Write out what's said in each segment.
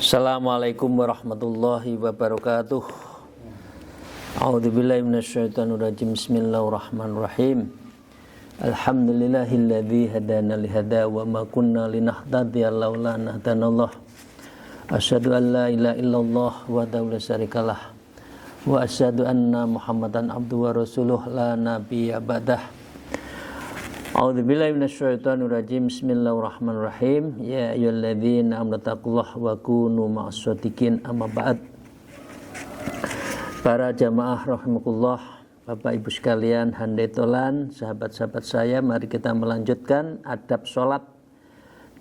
Assalamualaikum warahmatullahi wabarakatuh. A'udzubillahi minasyaitonirrajim. Bismillahirrahmanirrahim. Alhamdulillahilladzi hadana lihada wa ma kunna linahtadiya laula an hadanallah. Asyhadu an la ilaha illallah wahdahu la syarikalah wa asyhadu anna Muhammadan abduhu wa rasuluh la nabiyya ba'dah. A'udzubillahi minasyaitonirrajim. Bismillahirrahmanirrahim. Ya ayyuhalladzina amanu taqullaha wa kunu ma'as-shadiqin. Amma ba'd. Para jamaah rahimakumullah, Bapak Ibu sekalian, handai tolan, sahabat-sahabat saya, mari kita melanjutkan adab sholat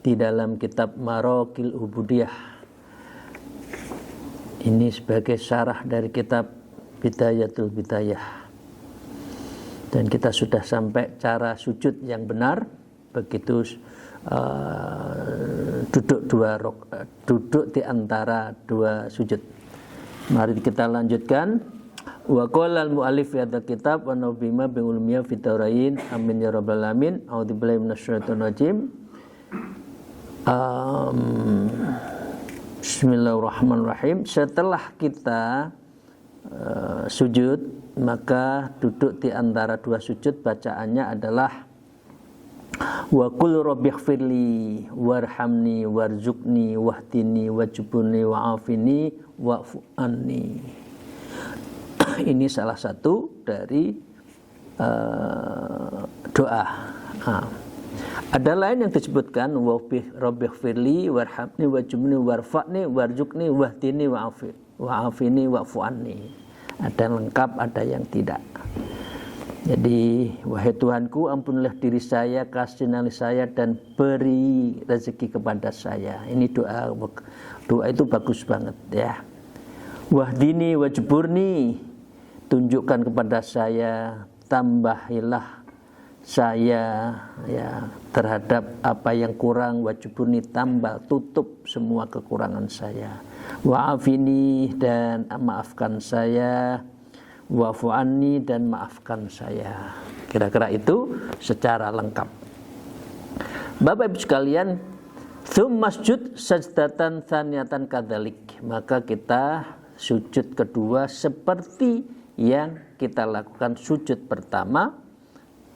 di dalam kitab Maraqil Ubudiyah. Ini sebagai syarah dari kitab Bidayatul Bidayah. Dan kita sudah sampai cara sujud yang benar, begitu duduk di antara dua sujud. Mari kita lanjutkan. Wa qala al-mu'allif fi hadzal kitab wa nabima bi ulumiyya fi tawrain. Amin ya rabbal alamin. A'udzubillahi minasyaitonir rajim. Bismillahirrahmanirrahim. Setelah kita sujud, maka duduk di antara dua sujud, bacaannya adalah wa qul rabbighfirli warhamni warzuqni wahdini wajburni wa'afini wa'fu anni. Ini salah satu dari doa. Ada lain yang disebutkan wa rabbighfirli warhamni wajburni warfa'ni warzuqni wahdini wa'afini wa'fu anni. Ada yang lengkap, ada yang tidak. Jadi, wahai Tuhanku, ampunilah diri saya, kasihanilah saya, dan beri rezeki kepada saya. Ini doa itu bagus banget ya. Wahdini wajburni, tunjukkan kepada saya, tambahilah saya ya terhadap apa yang kurang. Wajburni, tambah, tutup semua kekurangan saya. Wa'afini, dan maafkan saya. Wa'fu anni, dan maafkan saya. Kira-kira itu secara lengkap. Bapak Ibu sekalian, tsumma masjud sajdatan tsaniyatan kadzalik. Maka kita sujud kedua seperti yang kita lakukan sujud pertama,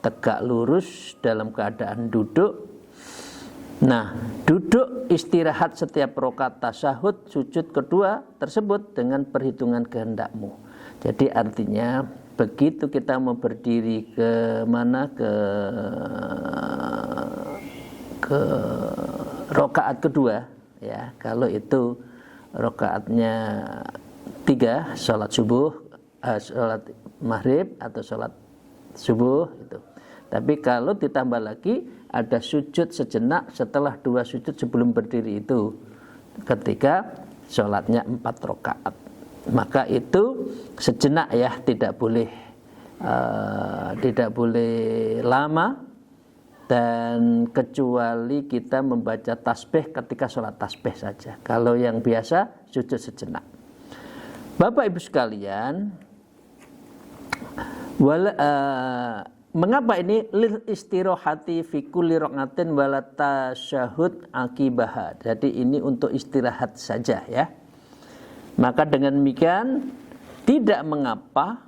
tegak lurus dalam keadaan duduk. Nah, duduk istirahat setiap rakaat tasyahud sujud kedua tersebut dengan perhitungan kehendakmu. Jadi artinya begitu kita mau berdiri ke mana, ke rakaat kedua ya, kalau itu rakaatnya 3, sholat subuh, sholat maghrib atau sholat subuh itu. Tapi kalau ditambah lagi ada sujud sejenak setelah 2 sujud sebelum berdiri itu, ketika sholatnya 4 rakaat, maka itu sejenak ya, tidak boleh lama, dan kecuali kita membaca tasbih ketika sholat tasbih saja. Kalau yang biasa sujud sejenak. Bapak Ibu sekalian, mengapa ini lil istirahati fi kulli rakaatin wala tasyahud akibaha. Jadi ini untuk istirahat saja ya. Maka dengan demikian tidak mengapa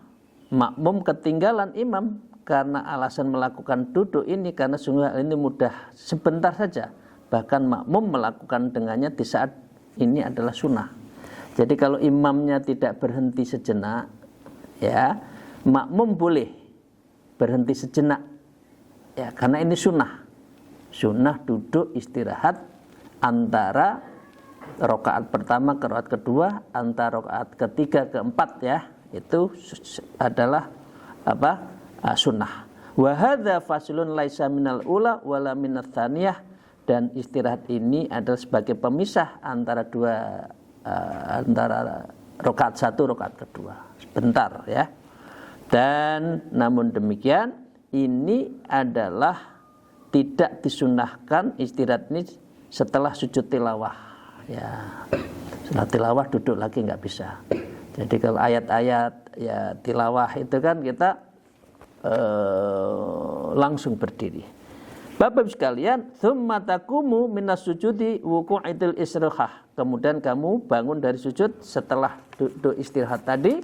makmum ketinggalan imam karena alasan melakukan duduk ini, karena sungguh ini mudah, sebentar saja. Bahkan makmum melakukan dengannya di saat ini adalah sunnah. Jadi kalau imamnya tidak berhenti sejenak ya, makmum boleh berhenti sejenak ya, karena ini sunnah duduk istirahat antara rakaat pertama ke rakaat kedua, antara rakaat ketiga ke empat ya, itu adalah sunnah. Wa hadza faslun laisa minal ula wala minats tsaniyah, dan istirahat ini adalah sebagai pemisah antara antara rakaat satu rakaat kedua, sebentar ya. Dan namun demikian ini adalah tidak disunahkan istirahat ini setelah sujud tilawah. Ya, setelah tilawah duduk lagi nggak bisa. Jadi kalau ayat-ayat ya tilawah itu kan kita langsung berdiri. Bapak sekalian, tsumma taqumu minas sujudi wuqu'idil istirahah. Kemudian kamu bangun dari sujud setelah duduk istirahat tadi,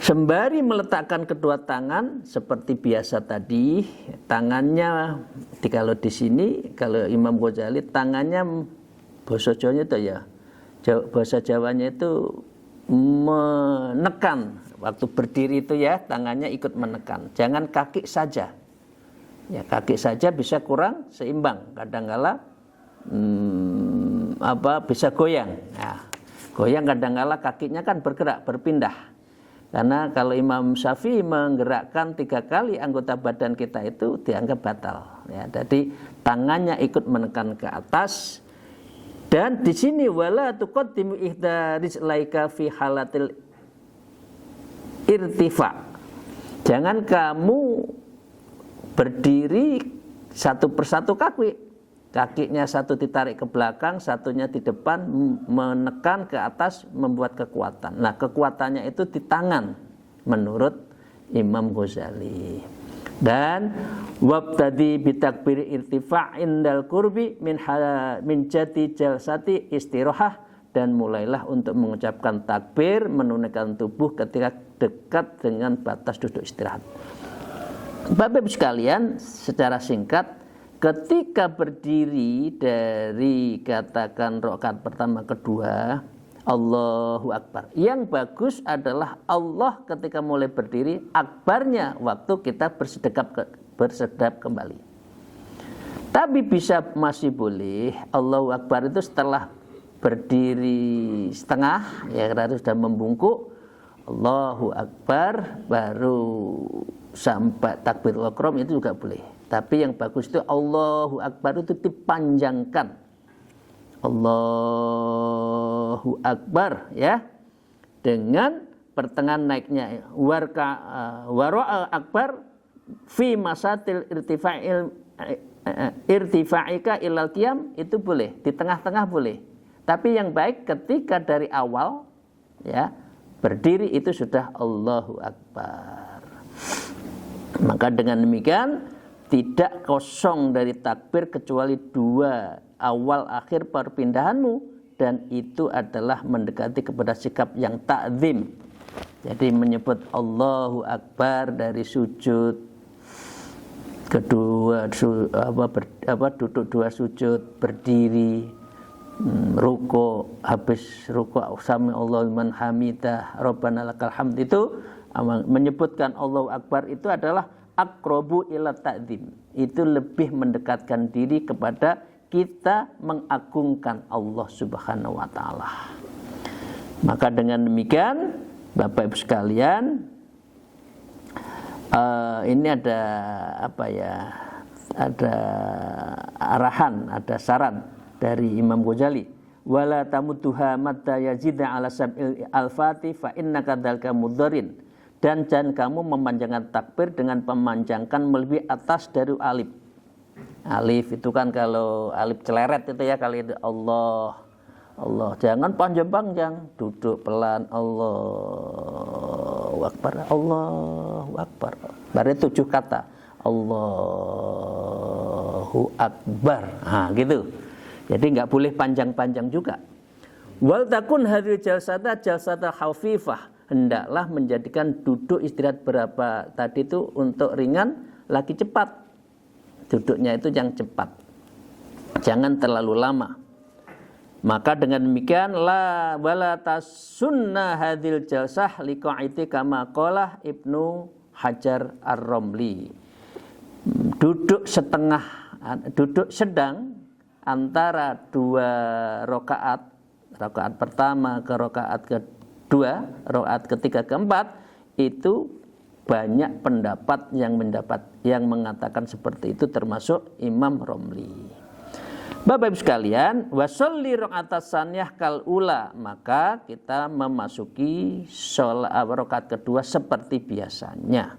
sembari meletakkan kedua tangan seperti biasa tadi. Tangannya kalau di sini, kalau Imam Ghazali tangannya bahasa Jawanya itu ya, bahasa Jawanya itu menekan. Waktu berdiri itu ya tangannya ikut menekan. Jangan kaki saja. Ya, kaki saja bisa kurang seimbang, kadang-kala bisa goyang. Nah, goyang kadang-kala kakinya kan bergerak, berpindah. Karena kalau Imam Syafi'i menggerakkan 3 kali anggota badan kita itu dianggap batal. Ya, jadi tangannya ikut menekan ke atas. Dan di sini wala tuqaddimu ihda rijlaika fi halatil irtifa. Jangan kamu berdiri satu persatu kakinya satu ditarik ke belakang, satunya di depan, menekan ke atas, membuat kekuatan. Nah, kekuatannya itu di tangan menurut Imam Ghazali. Dan wabtadi bitakbiri irtifa' indal qurbi min jati jalsati istirahah, dan mulailah untuk mengucapkan takbir, menunaikan tubuh ketika dekat dengan batas duduk istirahat. Bapak Ibu sekalian, secara singkat, ketika berdiri dari katakan rakaat pertama kedua, Allahu Akbar. Yang bagus adalah Allah ketika mulai berdiri, akbarnya waktu kita bersedap kembali. Tapi bisa masih boleh Allahu Akbar itu setelah berdiri setengah, ya karena sudah membungkuk, Allahu Akbar baru sampai takbiratul ihram itu juga boleh. Tapi yang bagus itu Allahu Akbar itu dipanjangkan. Allahu Akbar ya. Dengan pertengahan naiknya wara'a akbar fi masatil irtifa'ika ilal qiyam, itu boleh, di tengah-tengah boleh. Tapi yang baik ketika dari awal ya berdiri itu sudah Allahu Akbar. Maka dengan demikian tidak kosong dari takbir kecuali 2 awal akhir perpindahanmu, dan itu adalah mendekati kepada sikap yang ta'zim. Jadi menyebut Allahu Akbar dari sujud kedua, duduk 2 sujud, berdiri, ruku, habis ruku sami Allahu liman hamidah Rabbana lakal hamd, itu menyebutkan Allahu Akbar itu adalah aqrabu ila ta'zim. Itu lebih mendekatkan diri kepada kita mengagungkan Allah Subhanahu wa taala. Maka dengan demikian Bapak Ibu sekalian, ini ada ada arahan, ada saran dari Imam Ghazali. Wala tamudduha matta yazida ala sab'il al-fati fa innaka dzalika mudharin. Dan jangan kamu memanjangkan takbir dengan memanjangkan melebihi atas dari alif. Alif itu kan kalau alif celeret itu ya, kali itu Allah. Jangan panjang-panjang, duduk pelan, Allahu Akbar, Allahu Akbar. Baru 7 kata, Allahu Akbar. Nah, gitu. Jadi nggak boleh panjang-panjang juga. Wal takun hadhil jalsata khafifah. Hendaklah menjadikan duduk istirahat berapa tadi itu untuk ringan, lagi cepat. Duduknya itu yang cepat. Jangan terlalu lama. Maka dengan demikian la wala tasunna hadhil jalsah liqa'iti kama qala Ibnu Hajar Ar-Ramli. Duduk sedang antara 2 rakaat, rakaat pertama ke rakaat kedua, rakaat ketiga keempat, itu banyak pendapat yang mengatakan seperti itu, termasuk Imam Romli. Bapak Ibu sekalian, wasolli rakaat tsaniyah kal ula, maka kita memasuki sholat rakaat kedua seperti biasanya.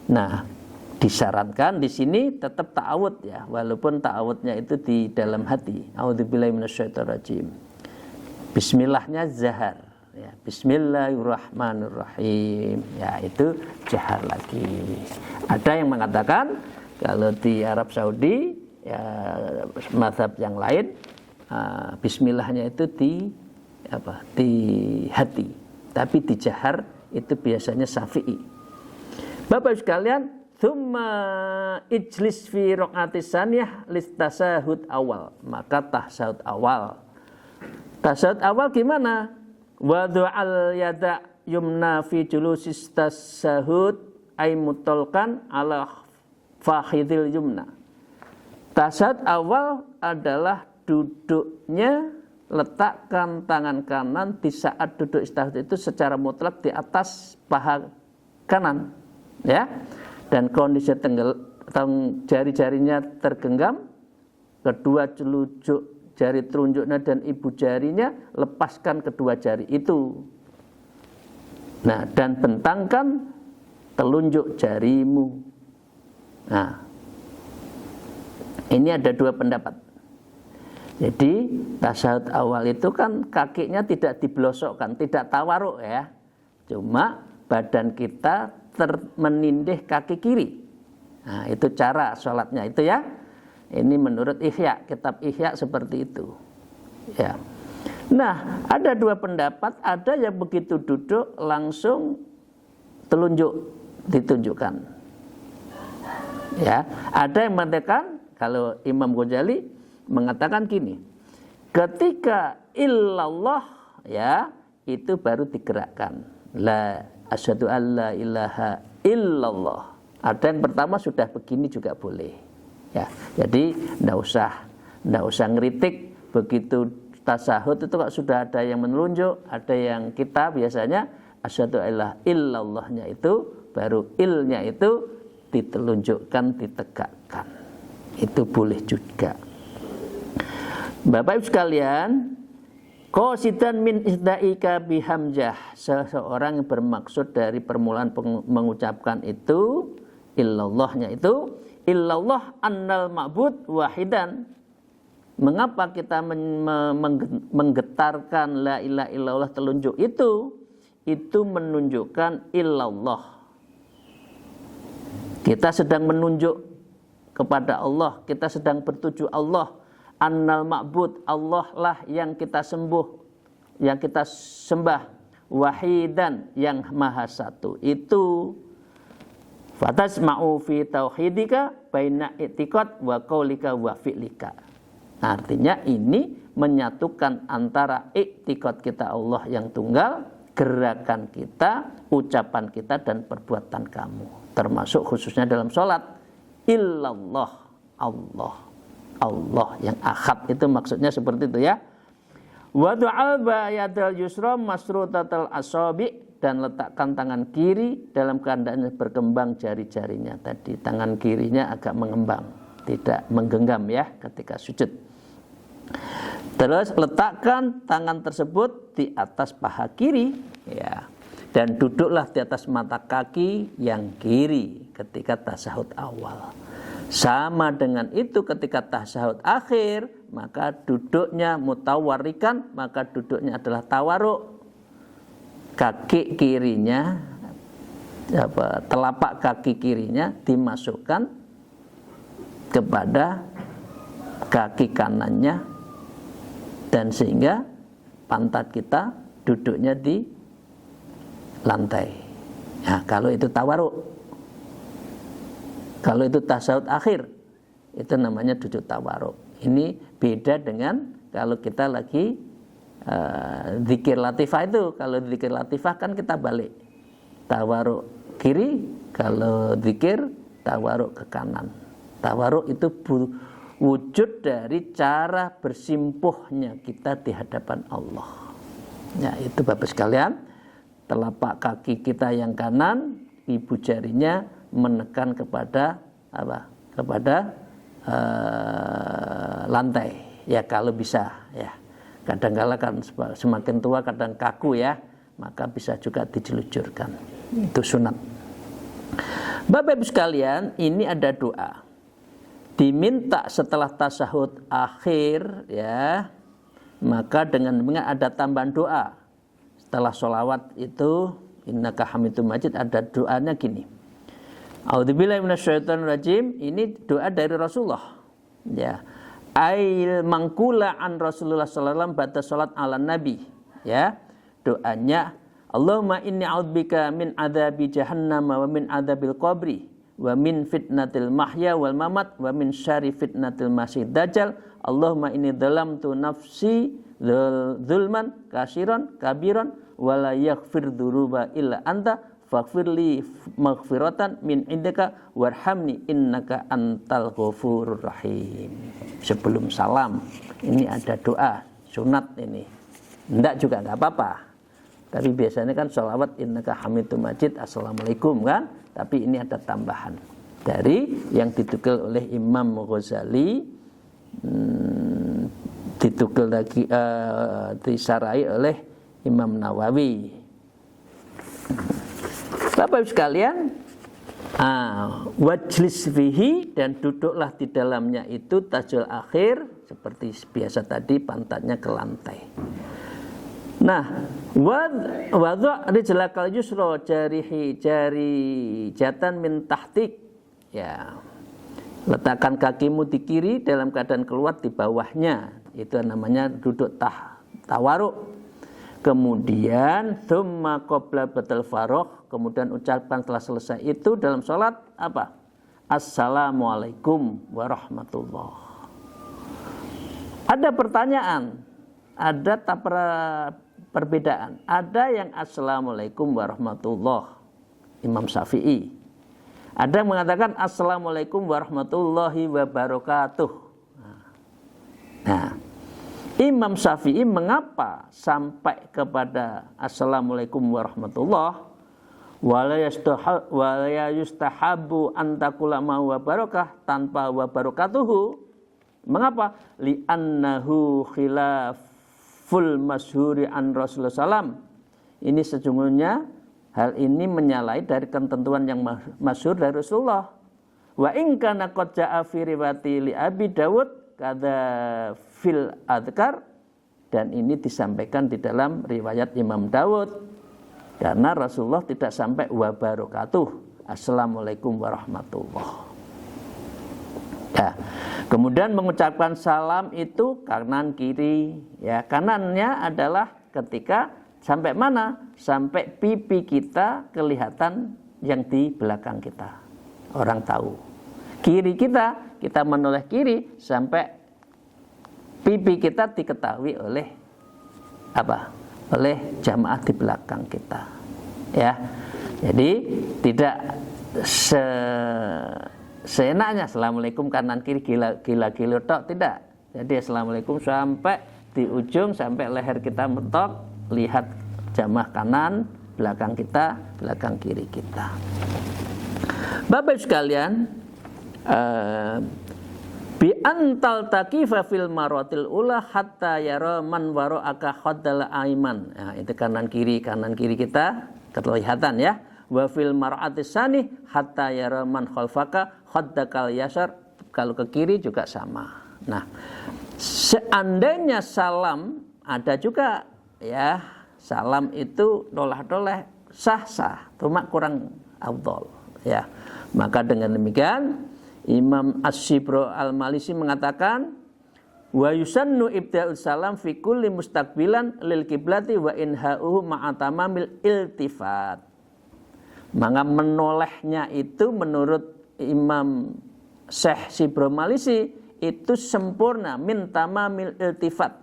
Nah, disarankan di sini tetap ta'awud ya, walaupun ta'awudnya itu di dalam hati. A'udzubillahi minasyaitonirrajim. Bismillahnya zahar ya, bismillahirrahmanirrahim ya, itu jahar lagi. Ada yang mengatakan kalau di Arab Saudi ya, mazhab yang lain bismillahnya itu di hati, tapi di jahar itu biasanya Syafi'i. Bapak sekalian, tsumma ijlis fi raqatis tsaniyah listasahud awal, maka tasahud awal. Tasahud awal gimana? Wadu'al yada yumna fi julusis tasahud ay mutolkan ala fakhidil yumna. Tasahud awal adalah duduknya, letakkan tangan kanan di saat duduk istirahat itu secara mutlak di atas paha kanan, ya. Dan kondisi jari-jarinya tergenggam, kedua celujuk jari telunjuknya dan ibu jarinya lepaskan kedua jari itu. Nah, dan bentangkan telunjuk jarimu. Nah, ini ada dua pendapat. Jadi tasahud awal itu kan kakinya tidak diblosokkan, tidak tawaruk ya. Cuma badan kita menindih kaki kiri. Nah, itu cara sholatnya itu ya. Ini menurut Ihya, kitab Ihya seperti itu. Ya. Nah, ada dua pendapat, ada yang begitu duduk langsung telunjuk ditunjukkan. Ya, ada yang mengatakan, kalau Imam Ghazali mengatakan gini, ketika illallah ya, itu baru digerakkan. La asyhadu alla ilaha illallah. Ada yang pertama sudah begini juga boleh. Ya, jadi enggak usah ngeritik begitu tasahud itu kok sudah ada yang menunjuk, ada yang kita biasanya asyhadu alla illallahnya itu baru ilnya itu ditelunjukkan, ditegakkan. Itu boleh juga. Bapak Ibu sekalian, qasidan min isdaika bihamzah, seseorang yang bermaksud dari permulaan mengucapkan itu illallahnya itu illallah annal ma'bud wahidan. Mengapa kita menggetarkan la ilaha illallah telunjuk itu? Itu menunjukkan illallah. Kita sedang menunjuk kepada Allah, kita sedang bertuju Allah. Annal ma'bud, Allah lah yang kita yang kita sembah. Wahidan, yang maha satu. Itu fatasma'u fi tauhidika baina i'tiqad wa qaulika wa fi'lika. Artinya ini menyatukan antara i'tiqad kita Allah yang tunggal, gerakan kita, ucapan kita dan perbuatan kamu. Termasuk khususnya dalam sholat. Illallah, Allah. Allah yang ahad, itu maksudnya seperti itu ya. Wa du'al ba'yadal yusra masrutatal asabi, dan letakkan tangan kiri dalam keadaan berkembang jari-jarinya tadi. Tangan kirinya agak mengembang, tidak menggenggam ya ketika sujud. Terus letakkan tangan tersebut di atas paha kiri ya. Dan duduklah di atas mata kaki yang kiri ketika tasahud awal. Sama dengan itu ketika tasahud akhir, maka duduknya mutawarrikan, maka duduknya adalah tawaruk. Kaki kirinya, telapak kaki kirinya dimasukkan kepada kaki kanannya, dan sehingga pantat kita duduknya di lantai. Nah, kalau itu tawaruk. Kalau itu tasawuf akhir, itu namanya duduk tawaruk. Ini beda dengan kalau kita lagi zikir latifah itu. Kalau zikir latifah kan kita balik, tawaruk kiri, kalau zikir tawaruk ke kanan. Tawaruk itu wujud dari cara bersimpuhnya kita di hadapan Allah. Ya, itu Bapak sekalian, telapak kaki kita yang kanan, ibu jarinya menekan kepada apa? Kepada lantai ya kalau bisa ya. Kadang-kala kan semakin tua kadang kaku ya, maka bisa juga dijelucurkan. Itu sunat. Bapak Ibu sekalian, ini ada doa. Diminta setelah tasyahud akhir ya, maka dengan ada tambahan doa. Setelah sholawat itu innaka hamidum majid ada doanya gini. A'udzubillahi minasyaitonirrajim, ini doa dari Rasulullah. Ya. Ail mangkula an Rasulullah sallallahu alaihi wasallam ba'da salat ala nabi. Ya. Doanya Allahumma inni a'udzubika min adzabi jahannam wa min adzabil qabri wa min fitnatil mahya wal mamat wa min syarri fitnatil masih dajjal. Allahumma inni dzalamtu nafsi zulman kasiran kabiran wa la yaghfir dzunuba illa anta faghfirli maghfiratan min indaka warhamni innaka antal ghafurur rahim. Sebelum salam ini ada doa sunat ini. Enggak juga enggak apa-apa. Tapi biasanya kan sholawat innaka hamidum majid assalamualaikum kan. Tapi ini ada tambahan dari yang ditukil oleh Imam Ghazali, ditukil lagi disarai oleh Imam Nawawi. Bapak Ibu sekalian, wajlis fihi dan duduklah di dalamnya itu tajul akhir seperti biasa tadi pantatnya ke lantai. Nah, wadha rijlakal yusra jari jatan min tahtik. Ya. Letakkan kakimu di kiri dalam keadaan keluar di bawahnya. Itu namanya duduk tawaruk. Kemudian tsumma qabla batal faragh, kemudian ucapan setelah selesai itu dalam sholat apa? Assalamualaikum warahmatullah. Ada pertanyaan, ada perbedaan. Ada yang assalamualaikum warahmatullah, Imam Syafi'i. Ada yang mengatakan assalamualaikum warahmatullahi wabarakatuh. Nah, Imam Syafi'i mengapa sampai kepada assalamualaikum warahmatullah wa la yustahabu an taqula ma wa barakah tanpa wa barakatuhu. Mengapa? Li annahu khilaful masyhuri an Rasulullah sallam. Ini sesungguhnya hal ini menyalahi dari ketentuan yang masyhur dari Rasulullah. Wa in kana qad ja'a fi riwayati li Abi Dawud kada fil adhkar, dan ini disampaikan di dalam riwayat Imam Dawud karena Rasulullah tidak sampai wa barakatuh assalamualaikum warahmatullah ya. Kemudian mengucapkan salam itu kanan kiri ya. Kanannya adalah ketika sampai mana? Sampai pipi kita kelihatan yang di belakang kita, orang tahu. Kiri kita menoleh kiri sampai pipi kita diketahui oleh apa? Oleh jamaah di belakang kita. Ya. Jadi tidak seenaknya assalamualaikum kanan kiri gila-gila tok, tidak. Jadi assalamualaikum sampai di ujung, sampai leher kita mentok, lihat jamaah kanan belakang kita, belakang kiri kita. Bapak sekalian, bi antal taqifa fil maratil ula hatta yara man wara'aka khaddal aiman. Nah, itu kanan kiri kita kelihatan ya. Wa fil mar'atis sani hatta yara man khalfaka khaddakal yasar. Kalau ke kiri juga sama. Nah, seandainya salam ada juga ya, salam itu noleh-noleh sah-sah, cuma kurang afdal ya. Maka dengan demikian Imam Asy-Syibro Al-Malisi mengatakan wa yusannu ibda'us salam fi kulli mustaqbilan lil qiblati wa inha'uhu ma'atamamil iltifat. Maka menolehnya itu menurut Imam Syekh Syibro Malisi itu sempurna min tamamil iltifat.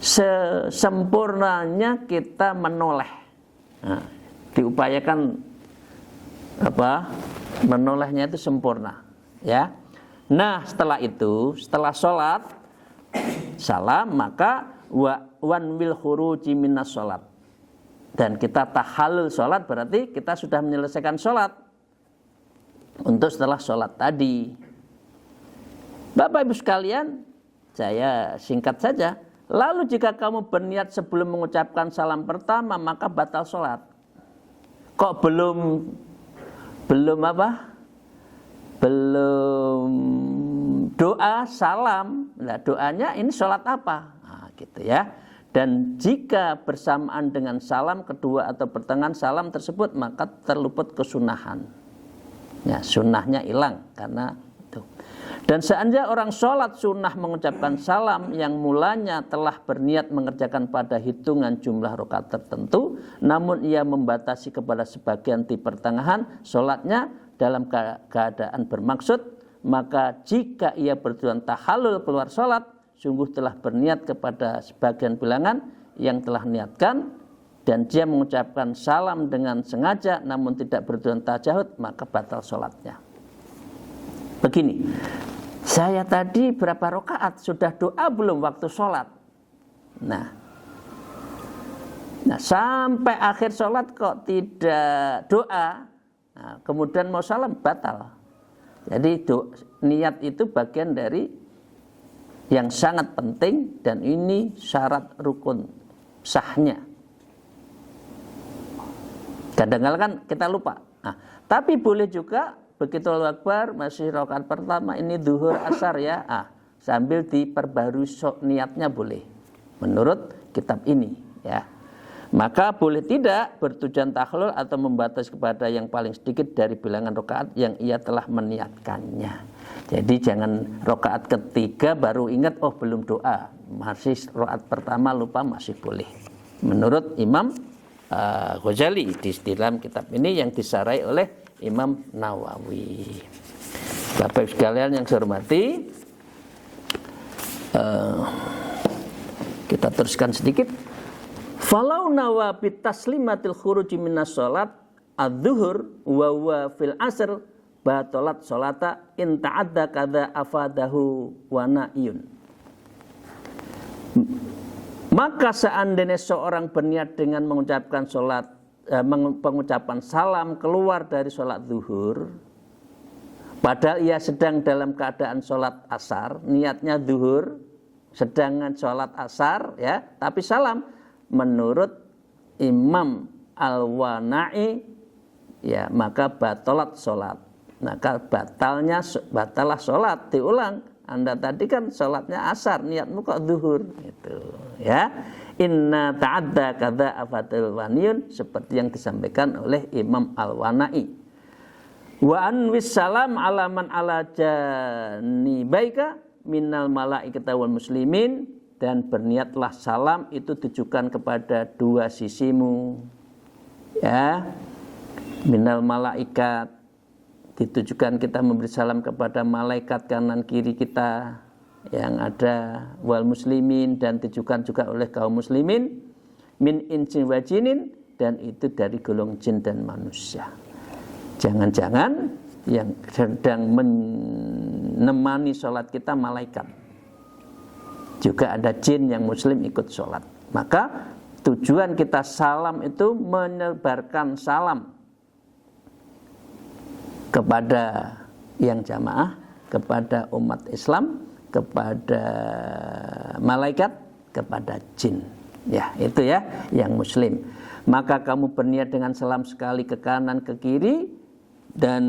Sesempurnanya kita menoleh. Nah, diupayakan apa? Menolehnya itu sempurna, ya. Nah, setelah itu, setelah sholat salam, maka wan wil khuruji minas sholat, dan kita tahallul sholat, berarti kita sudah menyelesaikan sholat. Untuk setelah sholat tadi, Bapak Ibu sekalian, saya singkat saja. Lalu jika kamu berniat sebelum mengucapkan salam pertama, maka batal sholat. Kok belum apa? Belum doa salam. Nah, doanya ini sholat apa? Nah, gitu ya. Dan jika bersamaan dengan salam kedua atau pertengahan salam tersebut, maka terluput kesunahan. Ya, sunnahnya hilang karena itu. Dan seandainya orang sholat sunnah mengucapkan salam yang mulanya telah berniat mengerjakan pada hitungan jumlah rakaat tertentu, namun ia membatasi kepada sebagian di pertengahan sholatnya dalam keadaan bermaksud, maka jika ia bertujuan tahallul keluar sholat, sungguh telah berniat kepada sebagian bilangan yang telah niatkan, dan dia mengucapkan salam dengan sengaja namun tidak bertujuan tajahud, maka batal sholatnya. Begini, saya tadi berapa rakaat sudah doa belum waktu sholat? Nah sampai akhir sholat kok tidak doa, nah, kemudian mau salam, batal. Jadi niat itu bagian dari yang sangat penting, dan ini syarat rukun sahnya. Kadang-kadang kan kita lupa. Nah, tapi boleh juga begitu Allahu Akbar masih rakaat pertama, ini zuhur asar ya, sambil diperbarui niatnya boleh menurut kitab ini ya. Maka boleh tidak bertujuan tahlul atau membatas kepada yang paling sedikit dari bilangan rakaat yang ia telah meniatkannya. Jadi jangan rakaat ketiga baru ingat oh belum doa, masih rakaat pertama lupa, masih boleh menurut Imam Ghazali di dalam kitab ini yang disarai oleh Imam Nawawi. Bapak Ibu sekalian yang saya hormati, kita teruskan sedikit. Falau nawa bitaslimatil khuruji minas sholat adzuhur wa huwa fil asr batalat sholata in ta'adda kadza afadahu wa na'iyun. Maka seandainya seorang berniat dengan mengucapkan pengucapan salam keluar dari sholat zuhur, padahal ia sedang dalam keadaan sholat asar, niatnya zuhur, sedangkan sholat asar ya, tapi salam, menurut Imam Al-Wana'i ya, maka batalat sholat. Maka batalah sholat, diulang. Anda tadi kan sholatnya asar, niatmu kok zuhur gitu ya. Inna ta'adda kadza afatul waniyun, seperti yang disampaikan oleh Imam Al-Wana'i. Wa anwis salam ala man ala janibaika minal malaikati wal muslimin, dan berniatlah salam itu ditujukan kepada dua sisimu ya, minal malaikat, ditujukan kita memberi salam kepada malaikat kanan kiri kita yang ada, wal muslimin, dan ditujukan juga oleh kaum muslimin, min insin wa jinin, dan itu dari golongan jin dan manusia. Jangan-jangan yang sedang menemani sholat kita malaikat, juga ada jin yang muslim ikut sholat. Maka tujuan kita salam itu menyebarkan salam kepada yang jamaah, kepada umat Islam, kepada malaikat, kepada jin. Ya, itu ya yang muslim. Maka kamu berniat dengan salam sekali ke kanan, ke kiri, dan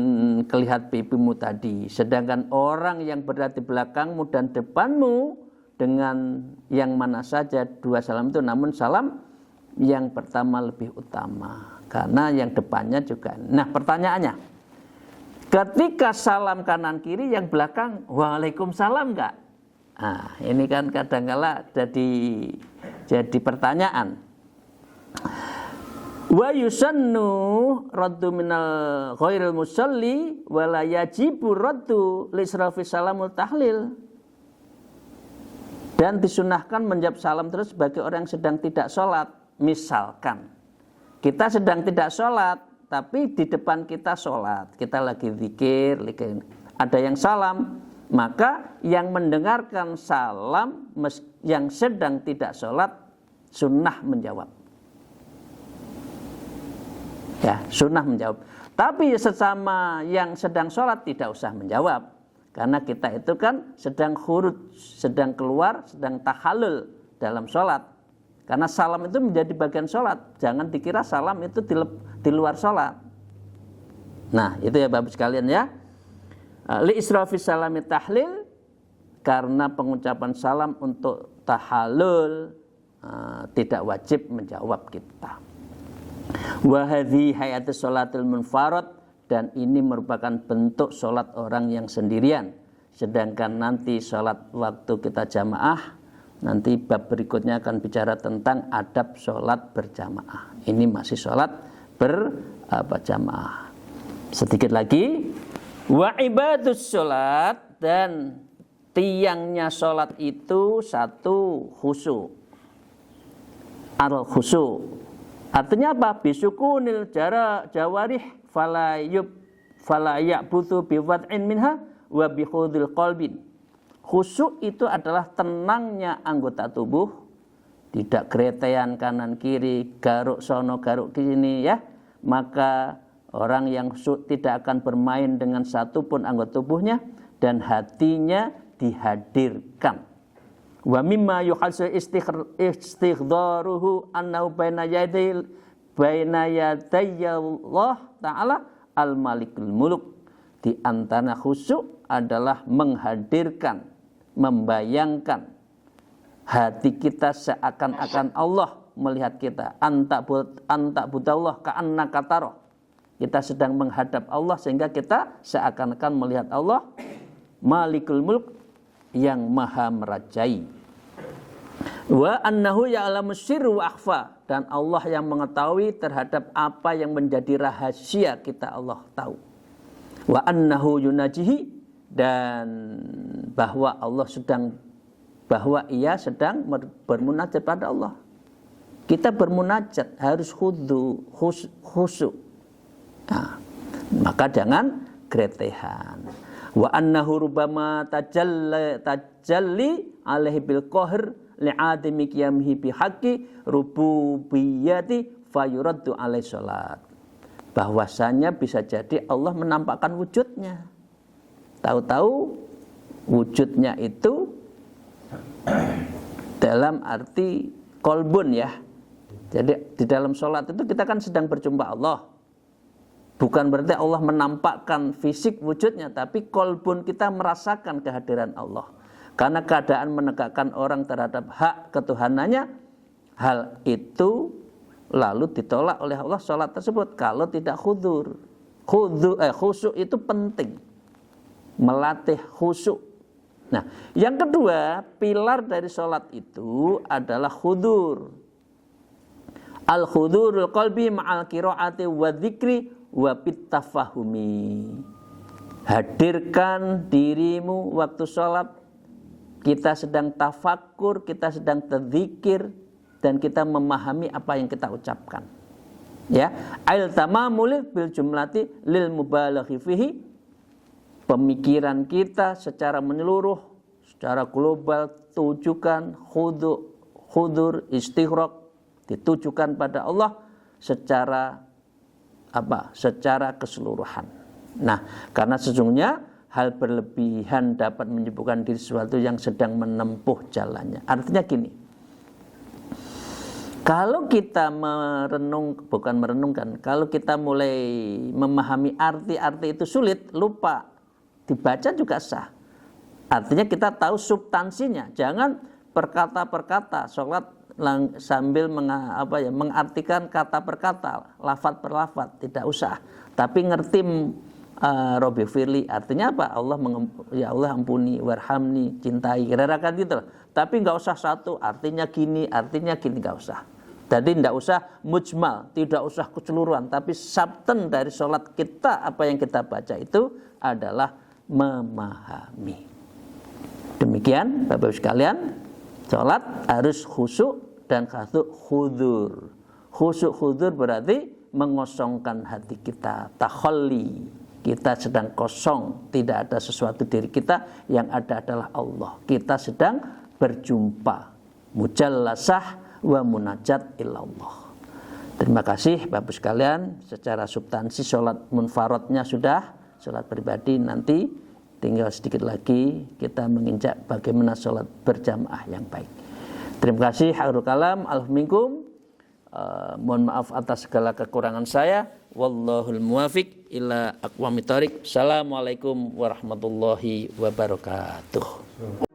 kelihat pipimu tadi. Sedangkan orang yang berada di belakangmu dan depanmu dengan yang mana saja dua salam itu, namun salam yang pertama lebih utama karena yang depannya juga. Nah, pertanyaannya, ketika salam kanan kiri, yang belakang waalaikumsalam enggak? Nah, ini kan kadang-kala jadi pertanyaan. Wa yusannu raddu minal ghairil musalli wa la yajibu raddu lisrafi salamul tahlil. Dan disunahkan menjawab salam terus bagi orang yang sedang tidak sholat. Misalkan kita sedang tidak sholat, tapi di depan kita sholat, kita lagi zikir, ada yang salam, maka yang mendengarkan salam yang sedang tidak sholat sunnah menjawab. Ya, sunnah menjawab. Tapi sesama yang sedang sholat tidak usah menjawab, Karena kita itu kan sedang khuruj, sedang keluar, sedang tahallul dalam sholat. Karena salam itu menjadi bagian sholat. Jangan dikira salam itu di luar sholat. Nah, itu ya Bapak sekalian ya. Li israfi salami tahlil, karena pengucapan salam untuk tahallul tidak wajib menjawab kita. Wa hadhi hayatus sholatil munfarad, dan ini merupakan bentuk sholat orang yang sendirian. Sedangkan nanti sholat waktu kita jamaah, nanti bab berikutnya akan bicara tentang adab sholat berjamaah. Ini masih sholat berjamaah. Sedikit lagi, wa ibadus sholat, dan tiangnya sholat itu satu khusyuk. Al khusyuk artinya apa? Bisukunil jawarih fala ya'buthu biwad'in minha wa bikhudil qalbin. Khusyuk itu adalah tenangnya anggota tubuh, tidak gretean kanan kiri, garuk sono garuk kini ya. Maka orang yang khusyuk tidak akan bermain dengan satu pun anggota tubuhnya, dan hatinya dihadirkan. Wa mimma yuhasil istighdaruhu annahu baina yadayallah ta'ala al-malikul muluk. Di antara khusyuk adalah menghadirkan, membayangkan hati kita seakan-akan Allah melihat kita. Anta budallah ka'annaka tarah. Kita sedang menghadap Allah sehingga kita seakan-akan melihat Allah, Malikul Mulk, yang maha merajai. Wa annahu ya'lamu sirra wa akhfa, dan Allah yang mengetahui terhadap apa yang menjadi rahasia kita, Allah tahu. Wa annahu yunajihi, dan bahwa ia sedang bermunajat pada Allah. Kita bermunajat harus khusyuk. Nah, maka jangan gretehan. Wa annahu rubbama tajalli alaihi bil qahr li'adami qiyamihi bihaqqi rububiyyati fayuraddu alaihi salat. Bahwasanya bisa jadi Allah menampakkan wujudnya. Tahu-tahu wujudnya itu dalam arti kolbun ya. Jadi di dalam salat itu kita kan sedang berjumpa Allah. Bukan berarti Allah menampakkan fisik wujudnya, tapi kolbun kita merasakan kehadiran Allah. Karena keadaan menegakkan orang terhadap hak ketuhanannya, hal itu lalu ditolak oleh Allah sholat tersebut kalau tidak khudur. Khusyuk itu penting, melatih khusyuk. Nah, yang kedua, pilar dari sholat itu adalah khudur. Al-khudurul qalbi ma'al qiraati wa dzikri wa bittafahumi. Hadirkan dirimu waktu sholat, kita sedang tafakur, kita sedang terzikir, dan kita memahami apa yang kita ucapkan. Ya, al tamamul bil jumlati lil mubalaghi fihi. Pemikiran kita secara menyeluruh, secara global tujukan khudur istighraq, ditujukan pada Allah secara keseluruhan. Nah, karena sesungguhnya hal berlebihan dapat menyibukkan diri sesuatu yang sedang menempuh jalannya. Artinya gini, kalau kita kalau kita mulai memahami arti-arti itu sulit, lupa, dibaca juga sah. Artinya kita tahu substansinya. Jangan perkata-perkata sholat sambil mengartikan kata per kata, lafaz per lafaz, tidak usah. Tapi ngerti Rabbi firli artinya apa? Ya Allah ampuni, warhamni, cintai, kira-kira kan gitu. Tapi nggak usah satu artinya gini nggak usah. Jadi nggak usah mujmal, tidak usah keseluruhan. Tapi substan dari sholat kita, apa yang kita baca itu adalah memahami. Demikian Bapak-Ibu sekalian, sholat harus khusyuk dan khudur. Khusyuk berarti mengosongkan hati kita, takhalli. Kita sedang kosong, tidak ada sesuatu diri kita, yang ada adalah Allah. Kita sedang berjumpa, mujallasah wa munajat ilallah. Terima kasih Bapak sekalian, secara substansi sholat munfaradnya sudah, sholat pribadi nanti tinggal sedikit lagi kita menginjak bagaimana sholat berjamaah yang baik. Terima kasih. Hairul kalam. Alif minkum. Mohon maaf atas segala kekurangan saya. Wallahul muwafiq ila aqwamit thoriq. Assalamualaikum warahmatullahi wabarakatuh.